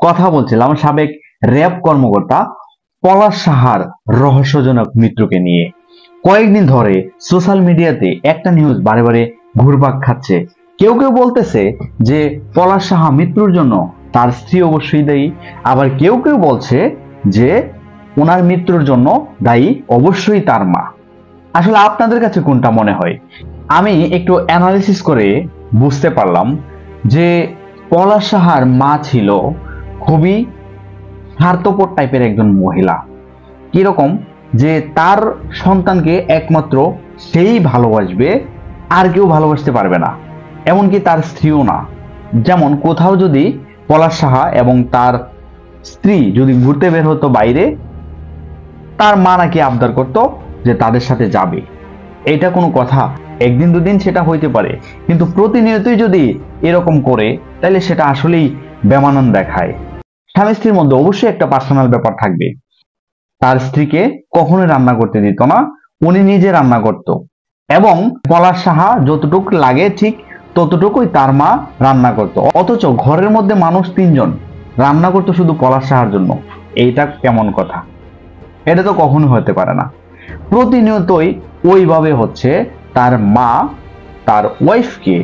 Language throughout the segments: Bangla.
কথা বলছিলাম সাবেক র্যাব কর্মকর্তা পলাশ সাহার রহস্যজনক মৃত্যুকে নিয়ে। কয়েকদিন ধরে সোশ্যাল মিডিয়াতে একটা নিউজ বারে বারে ঘুরপাক খাচ্ছে। কেউ কেউ বলতেছে যে পলাশ সাহা মৃত্যুর জন্য তার স্ত্রী অবশ্যই দায়ী, আবার কেউ কেউ বলছে যে ওনার মৃত্যুর জন্য দায়ী অবশ্যই তার মা। আসলে আপনাদের কাছে কোনটা মনে হয়? আমি একটু অ্যানালিসিস করে বুঝতে পারলাম যে পলাশ সাহার মা ছিল খুবই স্বার্থপর টাইপের একজন মহিলা। কিরকম যে তার সন্তানকে একমাত্র সেই ভালোবাসবে, আর কেউ ভালোবাসতে পারবে না, এমনকি তার স্ত্রীও না। যেমন কোথাও যদি পলাশ সাহা এবং তার স্ত্রী যদি ঘুরতে বের হতো বাইরে, তার মা নাকি আবদার করতো যে তাদের সাথে যাবে। এটা কোনো কথা? একদিন দুদিন সেটা হইতে পারে, কিন্তু প্রতিনিয়তই যদি এরকম করে তাহলে সেটা আসলেই বেমানান দেখায়। স্বামী স্ত্রীর মধ্যে অবশ্যই একটা পার্সোনাল ব্যাপার থাকবে। তার স্ত্রীকে কখনোই রান্না করতে দিত না, উনি নিজে রান্না করত, এবং পলাশ সাহা যতটুকু লাগে ঠিক ততটুকুই তার মা রান্না করত। অথচ ঘরের মধ্যে মানুষ 3 জন, রান্না করতো শুধু পলাশ সাহার জন্য। এইটা কেমন কথা? এটা তো কখনো হতে পারে না। প্রতিনিয়তই ওইভাবে হচ্ছে তার মা তার ওয়াইফকে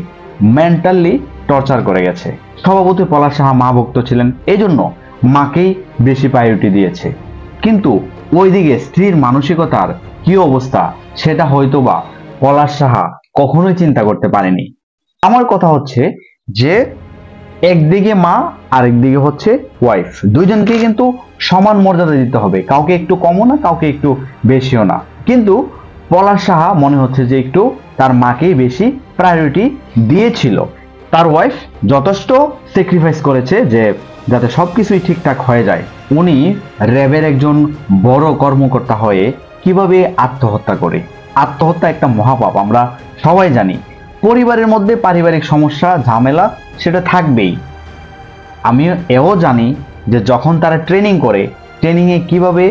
মেন্টালি টর্চার করে গেছে। স্বভাবতই পলাশ সাহা মা ভক্ত ছিলেন, এই জন্য মাকেই বেশি প্রায়োরিটি দিয়েছে। কিন্তু ওইদিকে স্ত্রীর মানসিকতার কি অবস্থা সেটা হয়তোবা পলাশ সাহা কখনোই চিন্তা করতে পারেনি। আমার কথা হচ্ছে যে একদিকে মা আর একদিকে হচ্ছে ওয়াইফ, দুইজনকে কিন্তু সমান মর্যাদা দিতে হবে, কাউকে একটু কমও না, কাউকে একটু বেশিও না। কিন্তু পলাশ সাহা মনে হচ্ছে যে একটু তার মাকেই বেশি প্রায়োরিটি দিয়েছিল। তার ওয়াইফ যথেষ্ট স্যাক্রিফাইস করেছে যে যাতে সবকিছুই ঠিকঠাক হয়ে যায়। উনি র্যাবের একজন বড় কর্মকর্তা হয়ে কিভাবে আত্মহত্যা করে? আত্মহত্যা একটা মহাপাপ, আমরা সবাই জানি। পরিবারের মধ্যে পারিবারিক সমস্যা ঝামেলা সেটা থাকবেই। আমি এও জানি যে যখন তারা ট্রেনিং করে, ট্রেনিংয়ে কিভাবে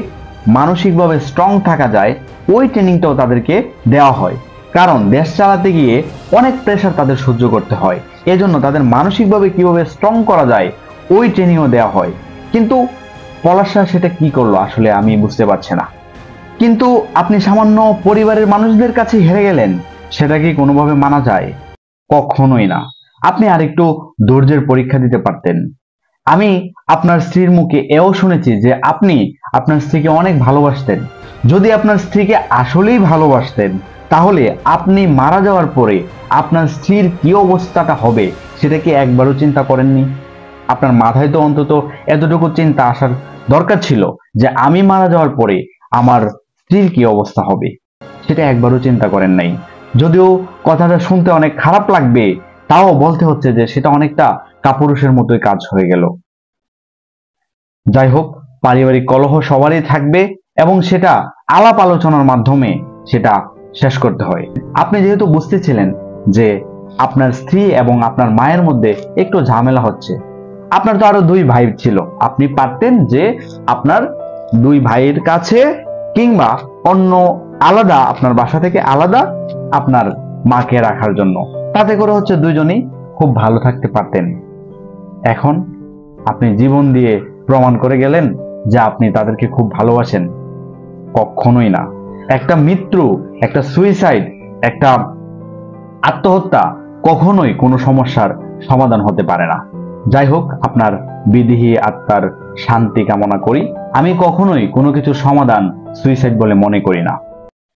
মানসিকভাবে স্ট্রং থাকা যায় ওই ট্রেনিংটাও তাদেরকে দেওয়া হয়। কারণ দেশ চালাতে গিয়ে অনেক প্রেশার তাদের সহ্য করতে হয়, এজন্য তাদের মানসিকভাবে কিভাবে স্ট্রং করা যায় ওই ট্রেনিংও দেওয়া হয়। কিন্তু পলাশ সাহা সেটা কি করলো আসলে আমি বুঝতে পারছি না। কিন্তু আপনি সামান্য পরিবারের মানুষদের কাছে হেরে গেলেন, সেটা কি কোনোভাবে মানা যায়? কখনোই না। আপনি আরেকটু ধৈর্যের পরীক্ষা দিতে পারতেন। আমি আপনার স্ত্রীর মুখে এও শুনেছি যে আপনি আপনার স্ত্রীকে অনেক ভালোবাসতেন। যদি আপনার স্ত্রীকে আসলেই ভালোবাসতেন তাহলে আপনি মারা যাওয়ার পরে আপনার স্ত্রীর কি অবস্থাটা হবে সেটা কি একবারও চিন্তা করেননি? আপনার মাথায় তো অন্তত এতটুকু চিন্তা আসার দরকার ছিল যে আমি মারা যাওয়ার পরে আমার স্ত্রীর কি অবস্থা হবে, সেটা একবারও চিন্তা করেন নাই। যদিও কথাটা শুনতে অনেক খারাপ লাগবে, তাও বলতে হচ্ছে যে সেটা অনেকটা কাপুরুষের মতোই কাজ হয়ে গেল। যাই হোক, পারিবারিক কলহ সবারই থাকবে এবং সেটা আলাপ আলোচনার মাধ্যমে সেটা শেষ করতে হয়। আপনি যেহেতু বুঝতেছিলেন যে আপনার স্ত্রী এবং আপনার মায়ের মধ্যে একটু ঝামেলা হচ্ছে, আপনার তো আরো 2 ভাই ছিল, আপনি পারতেন যে আপনার 2 ভাইয়ের কাছে কিংবা অন্য আলাদা আপনার বাসা থেকে আলাদা আপনার মাকে রাখার জন্য, তাতে করে হচ্ছে দুইজনই খুব ভালো থাকতে পারতেন। এখন আপনি জীবন দিয়ে প্রমাণ করে গেলেন যে আপনি তাদেরকে খুব ভালোবাসেন। কখনোই না। একটা মৃত্যু, একটা সুইসাইড, একটা আত্মহত্যা কখনোই কোনো সমস্যার সমাধান হতে পারে না। যাই হোক, আপনার বিদেহী আত্মার শান্তি কামনা করি। আমি কখনোই কোনো কিছুর সমাধান সুইসাইড বলে মনে করি না।